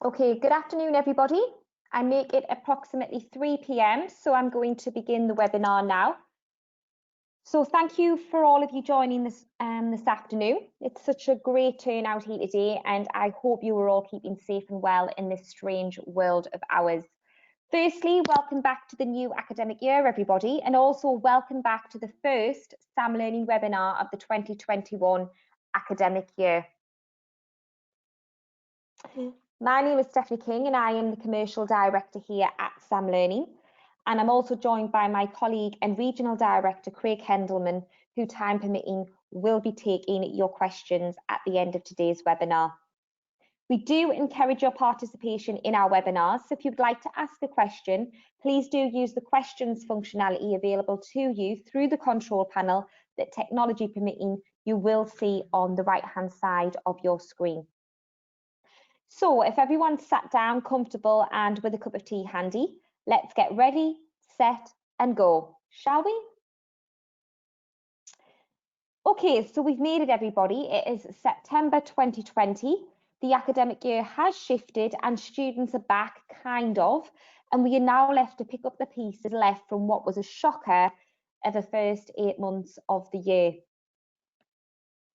Okay, good afternoon, everybody. I make it approximately 3 p.m, so I'm going to begin the webinar now. So thank you for all of you joining this afternoon. It's such a great turnout here today, and I hope you are all keeping safe and well in this strange world of ours. Firstly, welcome back to the new academic year, everybody, and also welcome back to the first SAM Learning webinar of the 2021 academic year. My name is Stephanie King and I am the Commercial Director here at SAM Learning, and I'm also joined by my colleague and Regional Director Craig Hendelman, who, time permitting, will be taking your questions at the end of today's webinar. We do encourage your participation in our webinars, so if you'd like to ask a question, please do use the questions functionality available to you through the control panel that, technology permitting, you will see on the right-hand side of your screen. So if everyone's sat down, comfortable and with a cup of tea handy, let's get ready, set and go, shall we? Okay, so we've made it, everybody. It is September 2020. The academic year has shifted and students are back, kind of, and we are now left to pick up the pieces left from what was a shocker of the first 8 months of the year.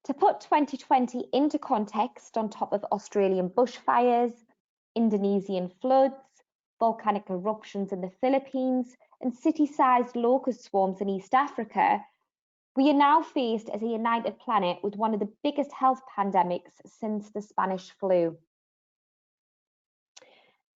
To put 2020 into context, on top of Australian bushfires, Indonesian floods, volcanic eruptions in the Philippines, and city-sized locust swarms in East Africa, we are now faced as a united planet with one of the biggest health pandemics since the Spanish flu.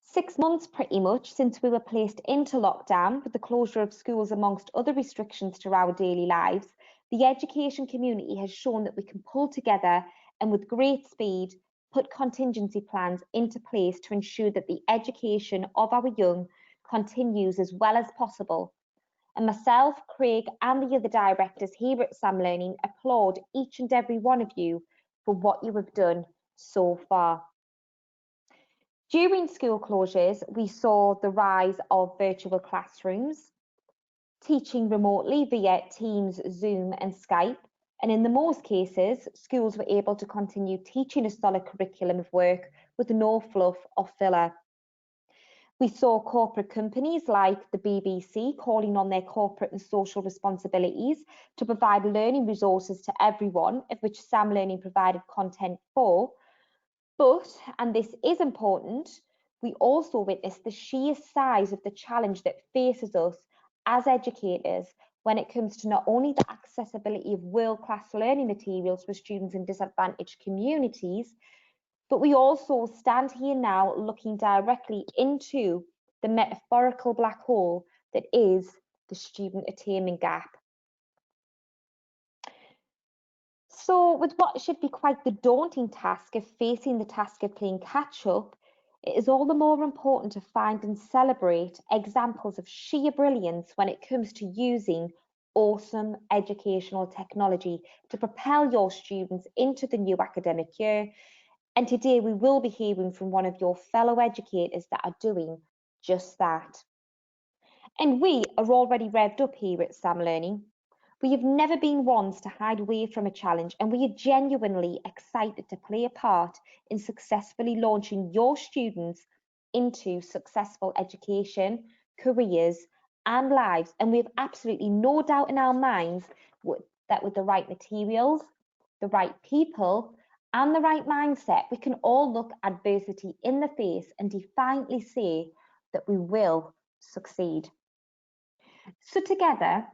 6 months pretty much since we were placed into lockdown with the closure of schools amongst other restrictions to our daily lives, the education community has shown that we can pull together and with great speed put contingency plans into place to ensure that the education of our young continues as well as possible. And myself, Craig and the other directors here at SAM Learning applaud each and every one of you for what you have done so far. During school closures, we saw the rise of virtual classrooms, teaching remotely via Teams, Zoom and Skype, and in the most cases, schools were able to continue teaching a solid curriculum of work with no fluff or filler. We saw corporate companies like the BBC calling on their corporate and social responsibilities to provide learning resources to everyone, of which SAM Learning provided content for. But, and this is important, we also witnessed the sheer size of the challenge that faces us as educators when it comes to not only the accessibility of world-class learning materials for students in disadvantaged communities, but we also stand here now looking directly into the metaphorical black hole that is the student attainment gap. So with what should be quite the daunting task of facing the task of playing catch up, it is all the more important to find and celebrate examples of sheer brilliance when it comes to using awesome educational technology to propel your students into the new academic year. And today we will be hearing from one of your fellow educators that are doing just that. And we are already revved up here at SAM Learning. We have never been ones to hide away from a challenge, and we are genuinely excited to play a part in successfully launching your students into successful education, careers and lives. And we have absolutely no doubt in our minds that with the right materials, the right people and the right mindset, we can all look adversity in the face and defiantly say that we will succeed. So together,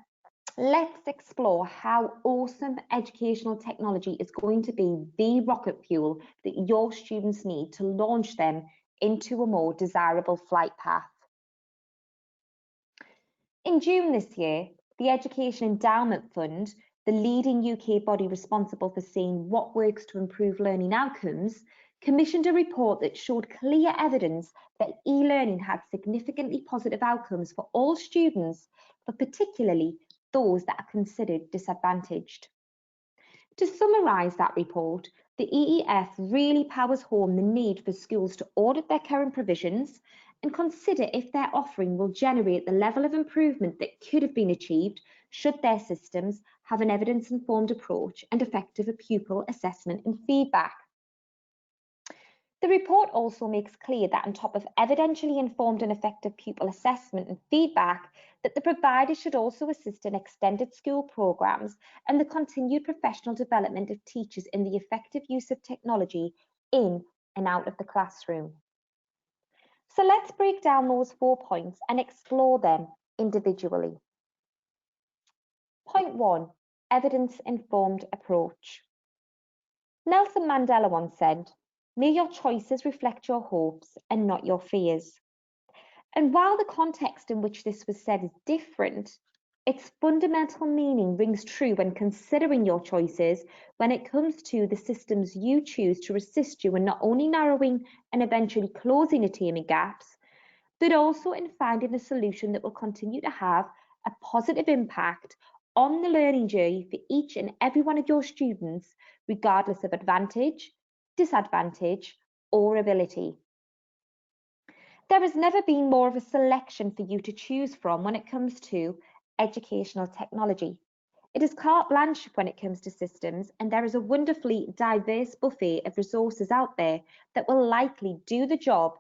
let's explore how awesome educational technology is going to be the rocket fuel that your students need to launch them into a more desirable flight path. In June this year, the Education Endowment Fund, the leading UK body responsible for seeing what works to improve learning outcomes, commissioned a report that showed clear evidence that e-learning had significantly positive outcomes for all students, but particularly those that are considered disadvantaged. To summarise that report, the EEF really powers home the need for schools to audit their current provisions and consider if their offering will generate the level of improvement that could have been achieved should their systems have an evidence-informed approach and effective pupil assessment and feedback. The report also makes clear that on top of evidentially informed and effective pupil assessment and feedback, that the provider should also assist in extended school programmes and the continued professional development of teachers in the effective use of technology in and out of the classroom. So let's break down those 4 points and explore them individually. Point 1, evidence-informed approach. Nelson Mandela once said, "May your choices reflect your hopes and not your fears." And while the context in which this was said is different, its fundamental meaning rings true when considering your choices when it comes to the systems you choose to assist you in not only narrowing and eventually closing attainment gaps, but also in finding a solution that will continue to have a positive impact on the learning journey for each and every one of your students, regardless of advantage, disadvantage, or ability. There has never been more of a selection for you to choose from when it comes to educational technology. It is carte blanche when it comes to systems, and there is a wonderfully diverse buffet of resources out there that will likely do the job.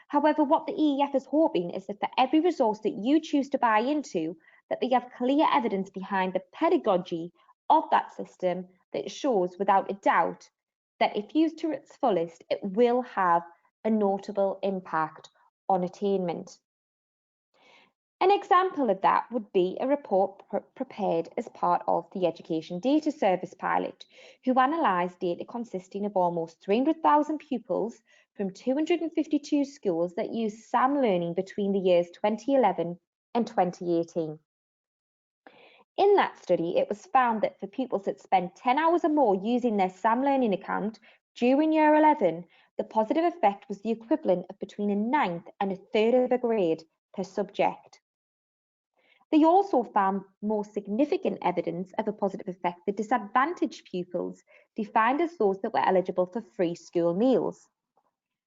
However, what the EEF is hoping is that for every resource that you choose to buy into, that they have clear evidence behind the pedagogy of that system that shows without a doubt that if used to its fullest, it will have a notable impact on attainment. An example of that would be a report prepared as part of the Education Data Service pilot, who analysed data consisting of almost 300,000 pupils from 252 schools that used SAM learning between the years 2011 and 2018. In that study, it was found that for pupils that spend 10 hours or more using their SAM learning account during year 11, the positive effect was the equivalent of between a ninth and a third of a grade per subject. They also found more significant evidence of a positive effect for disadvantaged pupils, defined as those that were eligible for free school meals.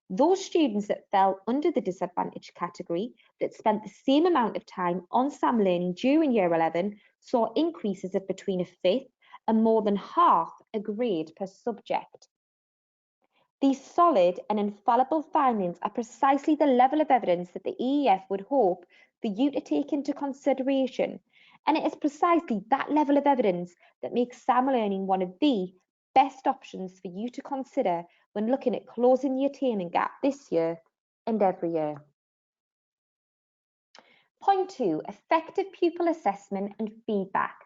Those students that fell under the disadvantaged category that spent the same amount of time on SAM learning during year 11 saw increases of between a fifth and more than half a grade per subject. These solid and infallible findings are precisely the level of evidence that the EEF would hope for you to take into consideration, and it is precisely that level of evidence that makes SAM learning one of the best options for you to consider when looking at closing the attainment gap this year and every year. Point 2, effective pupil assessment and feedback.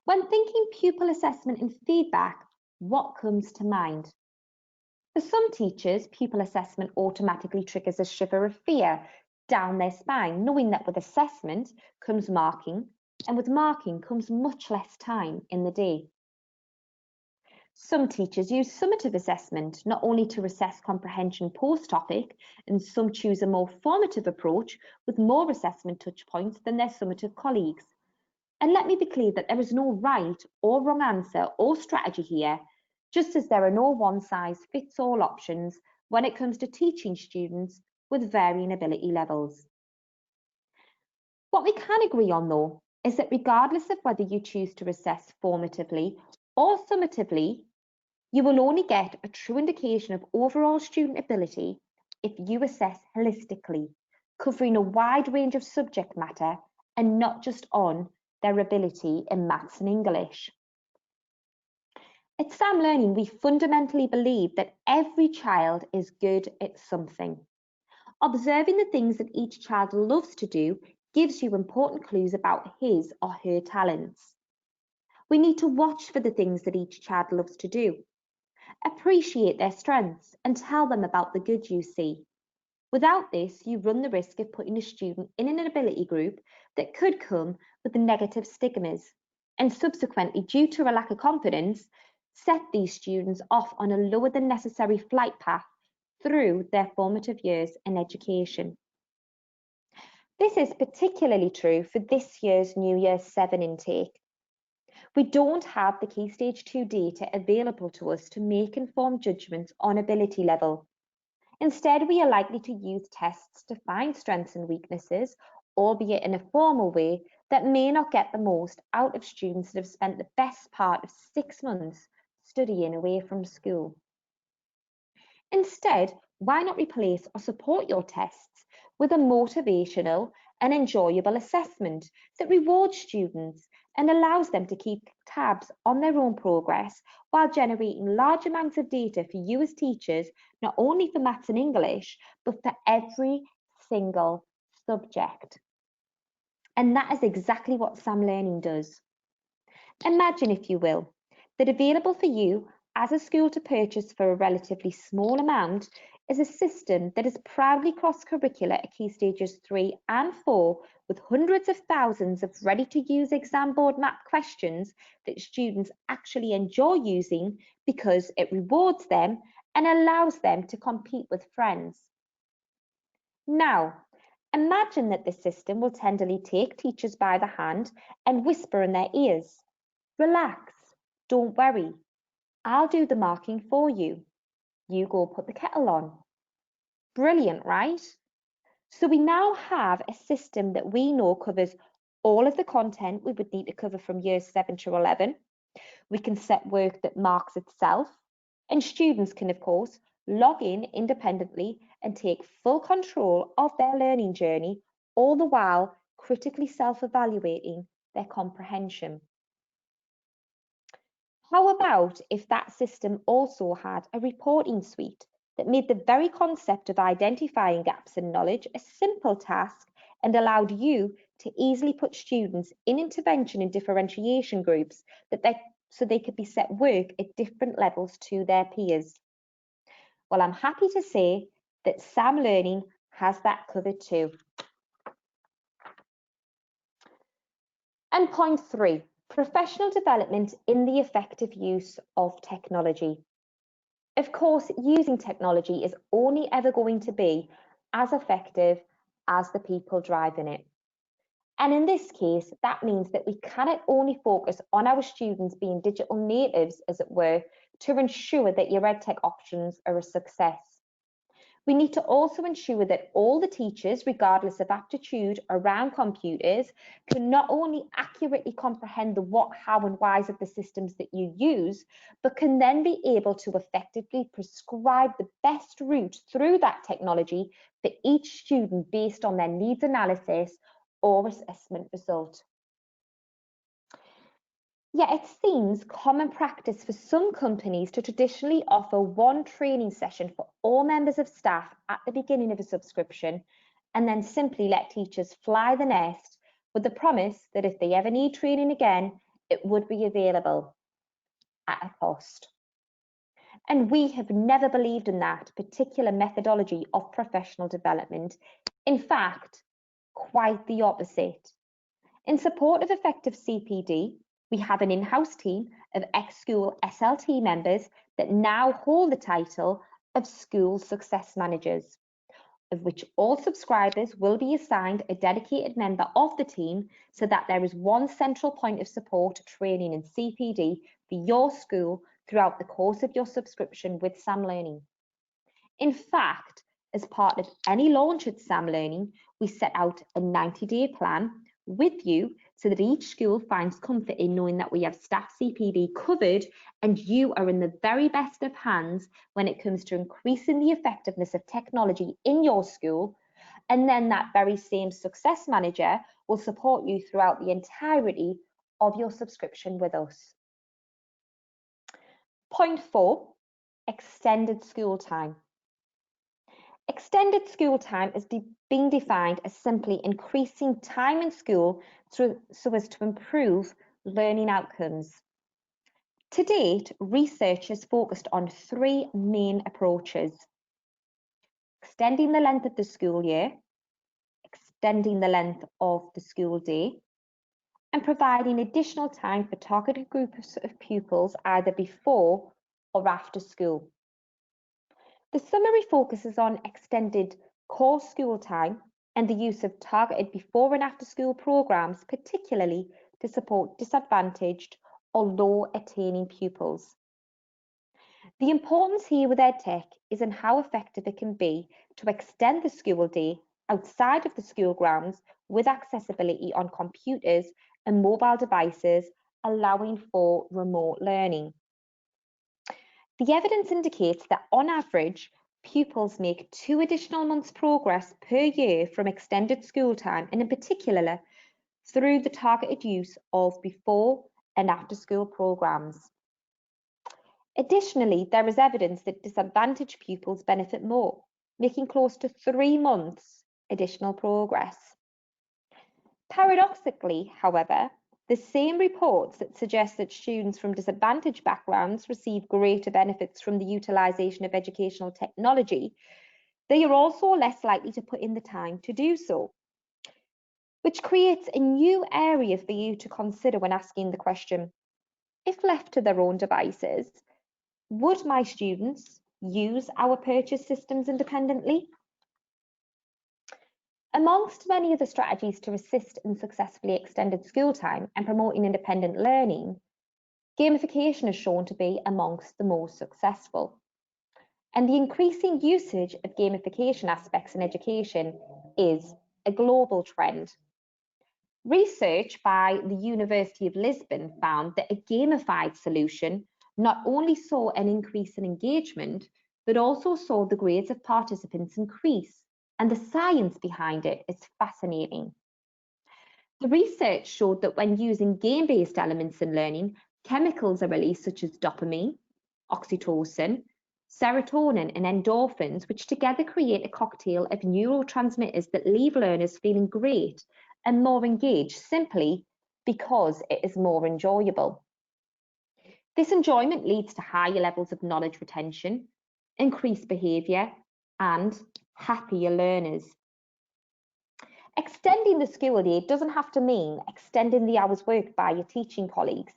When thinking pupil assessment and feedback, what comes to mind? For some teachers, pupil assessment automatically triggers a shiver of fear down their spine, knowing that with assessment comes marking, and with marking comes much less time in the day. Some teachers use summative assessment, not only to assess comprehension post-topic, and some choose a more formative approach with more assessment touch points than their summative colleagues. And let me be clear that there is no right or wrong answer or strategy here, just as there are no one-size-fits-all options when it comes to teaching students with varying ability levels. What we can agree on, though, is that regardless of whether you choose to assess formatively or summatively, you will only get a true indication of overall student ability if you assess holistically, covering a wide range of subject matter and not just on their ability in maths and English. At SAM Learning, we fundamentally believe that every child is good at something. Observing the things that each child loves to do gives you important clues about his or her talents. We need to watch for the things that each child loves to do, appreciate their strengths, and tell them about the good you see. Without this, you run the risk of putting a student in an ability group that could come with negative stigmas, and subsequently, due to a lack of confidence, set these students off on a lower than necessary flight path through their formative years in education. This is particularly true for this year's New Year 7 intake. We don't have the Key Stage 2 data available to us to make informed judgments on ability level. Instead, we are likely to use tests to find strengths and weaknesses, albeit in a formal way that may not get the most out of students that have spent the best part of 6 months studying away from school. Instead, why not replace or support your tests with a motivational and enjoyable assessment that rewards students and allows them to keep tabs on their own progress while generating large amounts of data for you as teachers, not only for maths and English, but for every single subject. And that is exactly what Sam Learning does. Imagine, if you will, that available for you as a school to purchase for a relatively small amount is a system that is proudly cross-curricular at Key Stages 3 and 4 with hundreds of thousands of ready-to-use exam board map questions that students actually enjoy using because it rewards them and allows them to compete with friends. Now, imagine that this system will tenderly take teachers by the hand and whisper in their ears, "Relax, don't worry, I'll do the marking for you. You go put the kettle on." Brilliant, right? So we now have a system that we know covers all of the content we would need to cover from years 7 to 11. We can set work that marks itself, and students can, of course, log in independently and take full control of their learning journey, all the while critically self-evaluating their comprehension. How about if that system also had a reporting suite that made the very concept of identifying gaps in knowledge a simple task and allowed you to easily put students in intervention and differentiation groups so they could be set work at different levels to their peers? Well, I'm happy to say that Sam Learning has that covered too. And point 3, professional development in the effective use of technology. Of course, using technology is only ever going to be as effective as the people driving it. And in this case, that means that we cannot only focus on our students being digital natives, as it were, to ensure that your EdTech options are a success. We need to also ensure that all the teachers, regardless of aptitude around computers, can not only accurately comprehend the what, how, and whys of the systems that you use, but can then be able to effectively prescribe the best route through that technology for each student based on their needs analysis or assessment result. Yet it seems common practice for some companies to traditionally offer one training session for all members of staff at the beginning of a subscription and then simply let teachers fly the nest with the promise that if they ever need training again, it would be available at a cost. And we have never believed in that particular methodology of professional development. In fact, quite the opposite. In support of effective CPD, we have an in-house team of ex-school SLT members that now hold the title of School Success Managers, of which all subscribers will be assigned a dedicated member of the team so that there is one central point of support, training and CPD for your school throughout the course of your subscription with Sam Learning. In fact, as part of any launch at Sam Learning, we set out a 90-day plan with you so that each school finds comfort in knowing that we have staff CPD covered and you are in the very best of hands when it comes to increasing the effectiveness of technology in your school. And then that very same success manager will support you throughout the entirety of your subscription with us. Point 4, extended school time. Extended school time is being defined as simply increasing time in school so as to improve learning outcomes. To date, research has focused on 3 main approaches: extending the length of the school year, extending the length of the school day, and providing additional time for targeted groups of pupils either before or after school. The summary focuses on extended core school time and the use of targeted before and after school programs, particularly to support disadvantaged or low attaining pupils. The importance here with EdTech is in how effective it can be to extend the school day outside of the school grounds with accessibility on computers and mobile devices, allowing for remote learning. The evidence indicates that on average, pupils make 2 additional months progress per year from extended school time, and in particular through the targeted use of before and after school programs. Additionally, there is evidence that disadvantaged pupils benefit more, making close to 3 months additional progress. Paradoxically, however, the same reports that suggest that students from disadvantaged backgrounds receive greater benefits from the utilisation of educational technology, they are also less likely to put in the time to do so, which creates a new area for you to consider when asking the question, if left to their own devices, would my students use our purchase systems independently? Amongst many other strategies to assist in successfully extended school time and promoting independent learning, gamification is shown to be amongst the most successful. And the increasing usage of gamification aspects in education is a global trend. Research by the University of Lisbon found that a gamified solution not only saw an increase in engagement, but also saw the grades of participants increase. And the science behind it is fascinating. The research showed that when using game-based elements in learning, chemicals are released such as dopamine, oxytocin, serotonin, and endorphins, which together create a cocktail of neurotransmitters that leave learners feeling great and more engaged simply because it is more enjoyable. This enjoyment leads to higher levels of knowledge retention, increased behaviour, and happier learners. Extending the school day doesn't have to mean extending the hours worked by your teaching colleagues.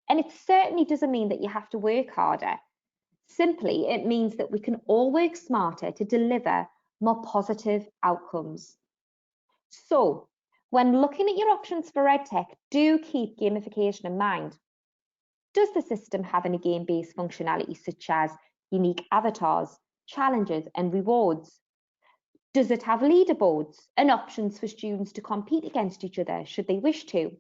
And it certainly doesn't mean that you have to work harder. Simply, it means that we can all work smarter to deliver more positive outcomes. So, when looking at your options for EdTech, do keep gamification in mind. Does the system have any game-based functionality such as unique avatars, challenges, and rewards? Does it have leaderboards and options for students to compete against each other should they wish to?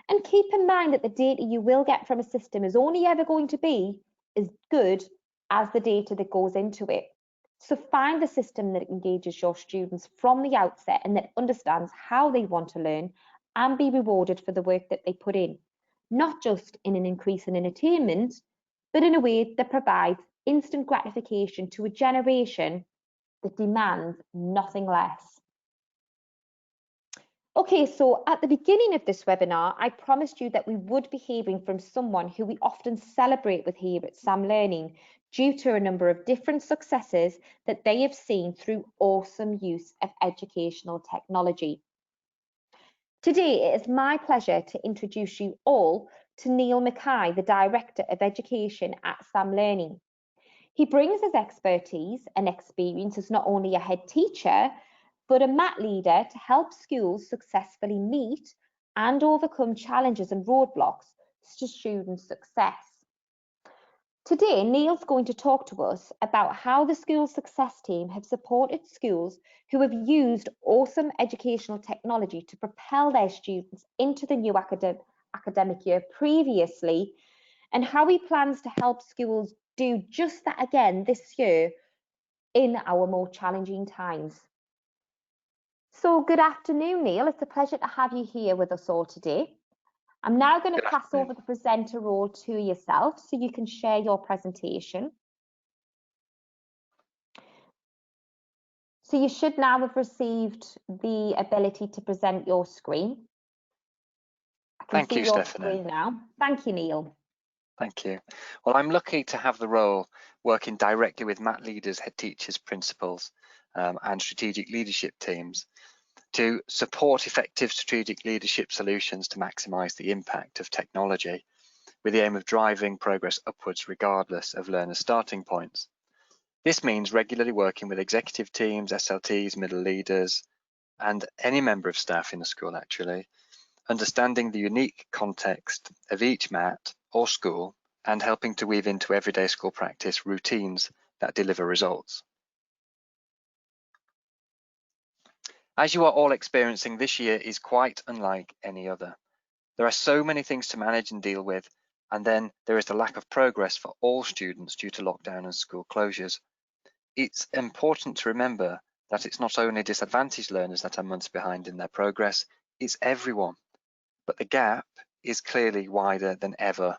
And keep in mind that the data you will get from a system is only ever going to be as good as the data that goes into it. So find the system that engages your students from the outset and that understands how they want to learn and be rewarded for the work that they put in, not just in an increase in entertainment, but in a way that provides instant gratification to a generation that demands nothing less. Okay, so at the beginning of this webinar, I promised you that we would be hearing from someone who we often celebrate with here at Sam Learning due to a number of different successes that they have seen through awesome use of educational technology. Today, it is my pleasure to introduce you all to Neil Mackay, the Director of Education at Sam Learning. He brings his expertise and experience as not only a head teacher, but a math leader to help schools successfully meet and overcome challenges and roadblocks to student success. Today, Neil's going to talk to us about how the school success team have supported schools who have used awesome educational technology to propel their students into the new academic year previously, and how he plans to help schools do just that again this year in our more challenging times. So good afternoon, Neil. It's a pleasure to have you here with us all today. I'm now going to pass over the presenter role to yourself so you can share your presentation. So you should now have received the ability to present your screen. I can see your screen now. Thank you, Neil. Thank you. Well, I'm lucky to have the role working directly with math leaders, head teachers, principals, and strategic leadership teams to support effective strategic leadership solutions to maximise the impact of technology with the aim of driving progress upwards regardless of learners' starting points. This means regularly working with executive teams, SLTs, middle leaders, and any member of staff in the school actually, understanding the unique context of each MAT or school and helping to weave into everyday school practice routines that deliver results. As you are all experiencing, this year is quite unlike any other. There are so many things to manage and deal with, and then there is the lack of progress for all students due to lockdown and school closures. it's important to remember that it's not only disadvantaged learners that are months behind in their progress, it's everyone. But the gap is clearly wider than ever,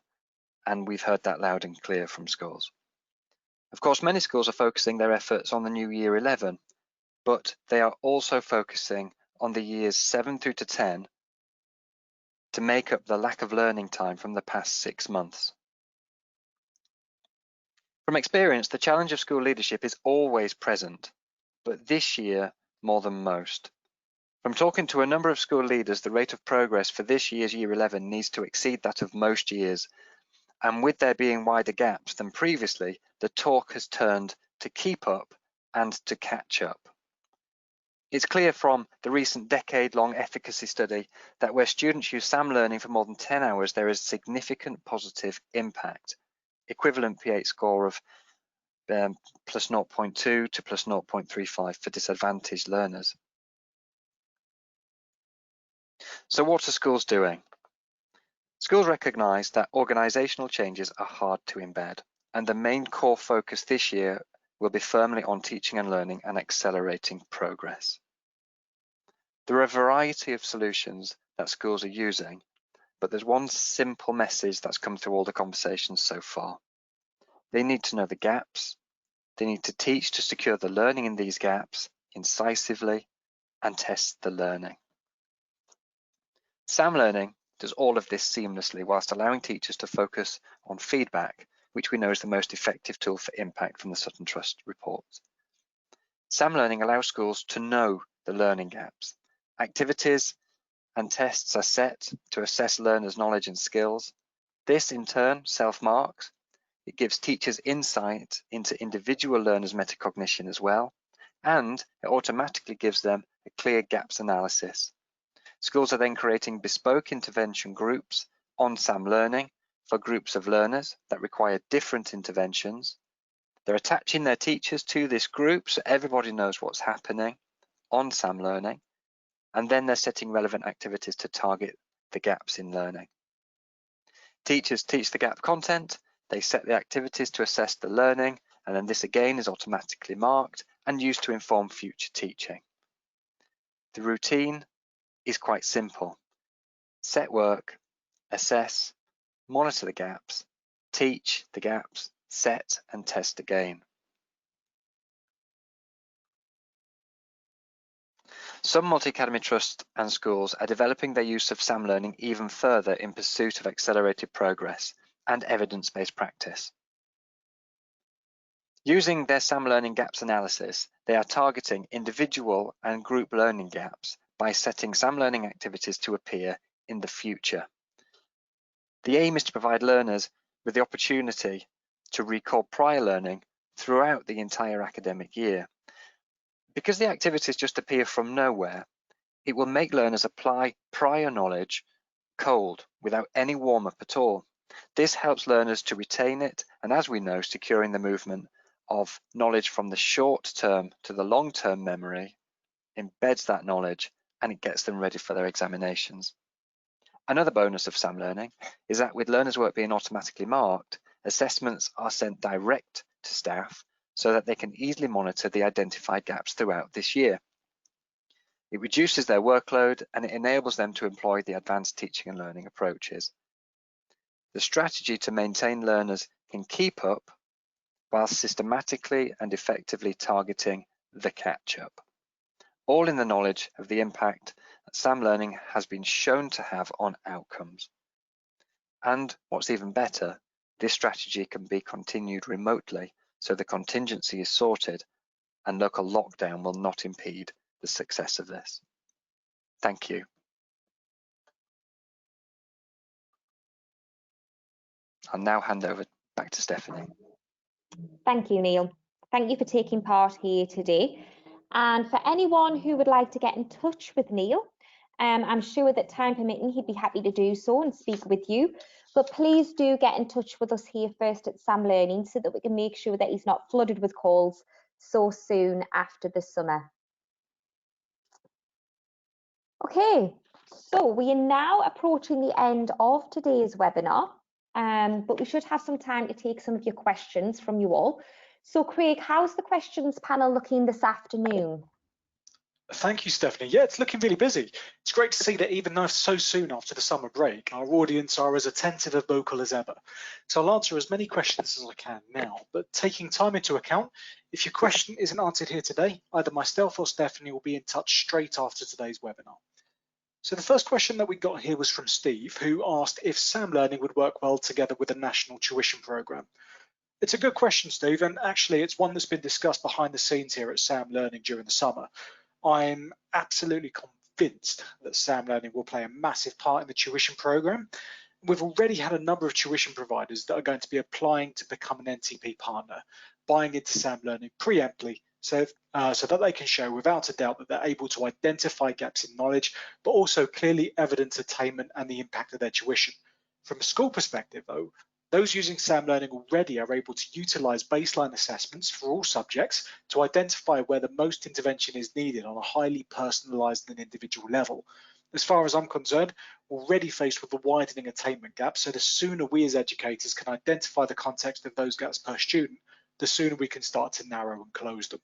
and we've heard that loud and clear from schools. Of course, many schools are focusing their efforts on the new year 11, but they are also focusing on the years 7 through to 10 to make up the lack of learning time from the past 6 months. From experience, the challenge of school leadership is always present, but this year more than most. From talking to a number of school leaders, the rate of progress for this year's Year 11 needs to exceed that of most years, and with there being wider gaps than previously, the talk has turned to keep up and to catch up. It's clear from the recent decade-long efficacy study that where students use SAM learning for more than 10 hours, there is significant positive impact, equivalent P8 score of plus 0.2 to plus 0.35 for disadvantaged learners. So what are schools doing? Schools recognise that organisational changes are hard to embed, and the main core focus this year will be firmly on teaching and learning and accelerating progress. There are a variety of solutions that schools are using, but there's one simple message that's come through all the conversations so far. They need to know the gaps, they need to teach to secure the learning in these gaps incisively, and test the learning. SAM learning does all of this seamlessly whilst allowing teachers to focus on feedback, which we know is the most effective tool for impact from the Sutton Trust report. SAM learning allows schools to know the learning gaps. Activities and tests are set to assess learners' knowledge and skills. This in turn self-marks. It gives teachers insight into individual learners' metacognition as well, and it automatically gives them a clear gaps analysis. Schools are then creating bespoke intervention groups on SAM learning for groups of learners that require different interventions. They're attaching their teachers to this group so everybody knows what's happening on SAM learning, and then they're setting relevant activities to target the gaps in learning. Teachers teach the gap content, they set the activities to assess the learning, and then this again is automatically marked and used to inform future teaching. The routine is quite simple. Set work, assess, monitor the gaps, teach the gaps, set and test again. Some multi-academy trusts and schools are developing their use of SAM learning even further in pursuit of accelerated progress and evidence-based practice. Using their SAM learning gaps analysis, they are targeting individual and group learning gaps by setting SAM learning activities to appear in the future. The aim is to provide learners with the opportunity to recall prior learning throughout the entire academic year. Because the activities just appear from nowhere, it will make learners apply prior knowledge cold, without any warm-up at all. This helps learners to retain it, and as we know, securing the movement of knowledge from the short-term to the long-term memory embeds that knowledge and it gets them ready for their examinations. Another bonus of SAM learning is that with learners' work being automatically marked, assessments are sent direct to staff so that they can easily monitor the identified gaps throughout this year. It reduces their workload and it enables them to employ the advanced teaching and learning approaches. The strategy to maintain learners can keep up while systematically and effectively targeting the catch-up, all in the knowledge of the impact that SAM learning has been shown to have on outcomes. And what's even better, this strategy can be continued remotely, so the contingency is sorted and local lockdown will not impede the success of this. Thank you. I'll now hand over back to Stephanie. Thank you, Neil. Thank you for taking part here today. And for anyone who would like to get in touch with Neil, I'm sure that time permitting, he'd be happy to do so and speak with you. But please do get in touch with us here first at SAM Learning so that we can make sure that he's not flooded with calls so soon after the summer. Okay, so we are now approaching the end of today's webinar, but we should have some time to take some of your questions from you all. So Craig, how's the questions panel looking this afternoon? Thank you, Stephanie. Yeah, it's looking really busy. It's great to see that even though so soon after the summer break, our audience are as attentive and vocal as ever. So I'll answer as many questions as I can now, but taking time into account, if your question isn't answered here today, either myself or Stephanie will be in touch straight after today's webinar. So the first question that we got here was from Steve, who asked if SAM Learning would work well together with a national tuition program. It's a good question, Steve, and actually it's one that's been discussed behind the scenes here at SAM Learning during the summer. I'm absolutely convinced that SAM Learning will play a massive part in the tuition program. We've already had a number of tuition providers that are going to be applying to become an NTP partner, buying into SAM Learning preemptively so that they can show without a doubt that they're able to identify gaps in knowledge, but also clearly evidence attainment and the impact of their tuition. From a school perspective, though, those using SAM Learning already are able to utilise baseline assessments for all subjects to identify where the most intervention is needed on a highly personalised and individual level. As far as I'm concerned, we're already faced with a widening attainment gap, so the sooner we as educators can identify the context of those gaps per student, the sooner we can start to narrow and close them.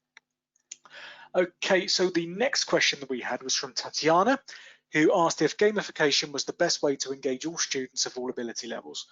Okay, so the next question that we had was from Tatiana, who asked if gamification was the best way to engage all students of all ability levels.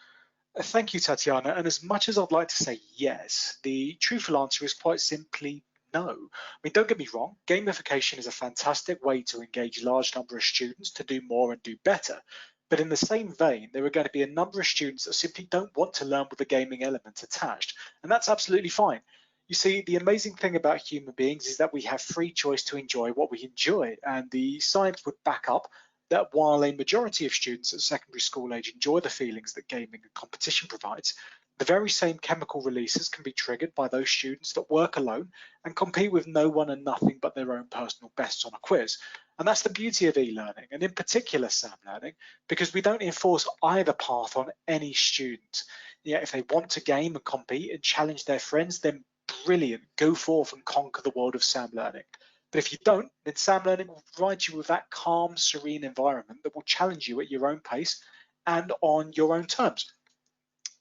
Thank you, Tatiana. And as much as I'd like to say yes, the truthful answer is quite simply no. I mean, don't get me wrong, gamification is a fantastic way to engage a large number of students to do more and do better. But in the same vein, there are going to be a number of students that simply don't want to learn with a gaming element attached. And that's absolutely fine. You see, the amazing thing about human beings is that we have free choice to enjoy what we enjoy. And the science would back up that while a majority of students at secondary school age enjoy the feelings that gaming and competition provides, the very same chemical releases can be triggered by those students that work alone and compete with no one and nothing but their own personal bests on a quiz. And that's the beauty of e-learning, and in particular SAM Learning, because we don't enforce either path on any student. Yeah, if they want to game and compete and challenge their friends, then brilliant, go forth and conquer the world of SAM Learning. But if you don't, then SAM Learning will provide you with that calm, serene environment that will challenge you at your own pace and on your own terms.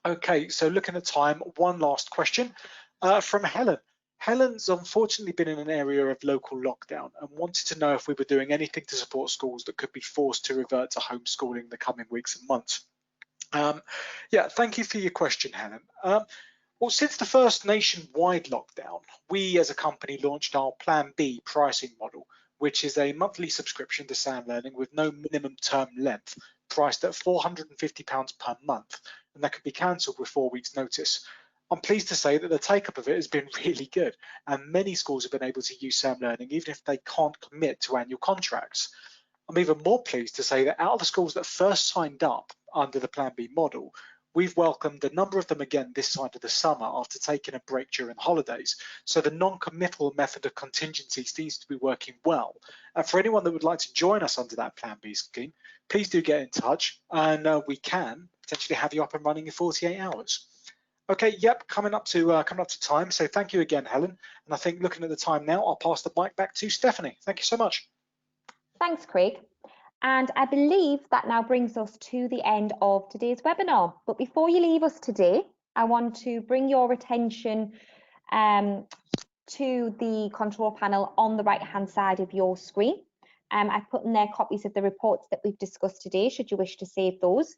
Okay, so looking at time, one last question from Helen. Helen's unfortunately been in an area of local lockdown and wanted to know if we were doing anything to support schools that could be forced to revert to homeschooling in the coming weeks and months. Yeah, thank you for your question, Helen. Well, since the first nationwide lockdown, we as a company launched our Plan B pricing model, which is a monthly subscription to SAM Learning with no minimum term length, priced at £450 per month, and that could be cancelled with 4 weeks' notice. I'm pleased to say that the take-up of it has been really good, and many schools have been able to use SAM Learning even if they can't commit to annual contracts. I'm even more pleased to say that out of the schools that first signed up under the Plan B model, we've welcomed a number of them again this side of the summer after taking a break during the holidays. So the non-committal method of contingency seems to be working well. And for anyone that would like to join us under that Plan B scheme, please do get in touch and we can potentially have you up and running in 48 hours. Okay, yep, coming up to time. So thank you again, Helen. And I think looking at the time now, I'll pass the mic back to Stephanie. Thank you so much. Thanks, Craig. And I believe that now brings us to the end of today's webinar. But before you leave us today, I want to bring your attention to the control panel on the right-hand side of your screen. I've put in there copies of the reports that we've discussed today, should you wish to save those.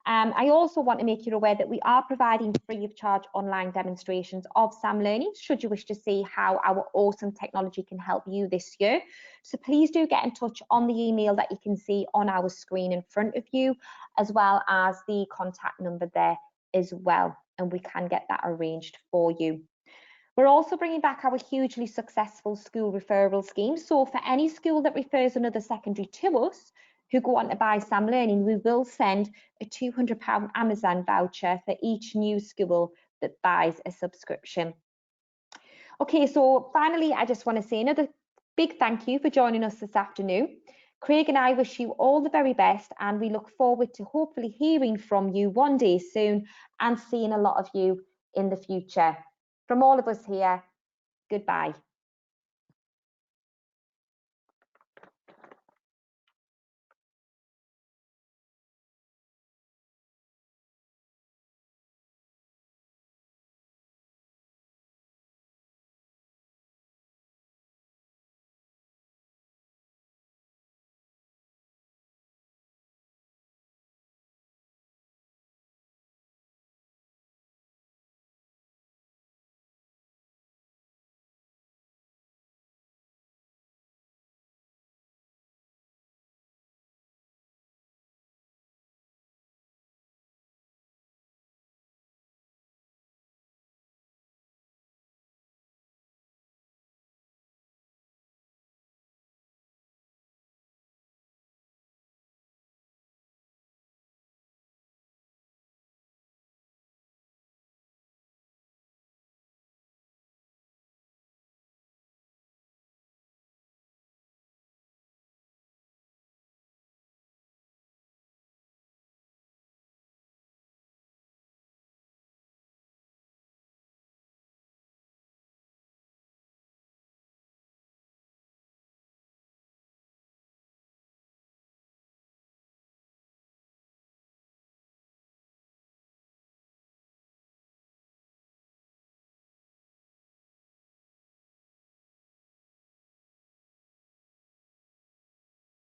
I also want to make you aware that we are providing free of charge online demonstrations of SAM Learning, should you wish to see how our awesome technology can help you this year. So please do get in touch on the email that you can see on our screen in front of you, as well as the contact number there as well, and we can get that arranged for you. We're also bringing back our hugely successful school referral scheme. So for any school that refers another secondary to us who go on to buy SAM Learning, we will send a £200 Amazon voucher for each new school that buys a subscription. Okay, so finally, I just want to say another big thank you for joining us this afternoon. Craig and I wish you all the very best, and we look forward to hopefully hearing from you one day soon and seeing a lot of you in the future. From all of us here, goodbye.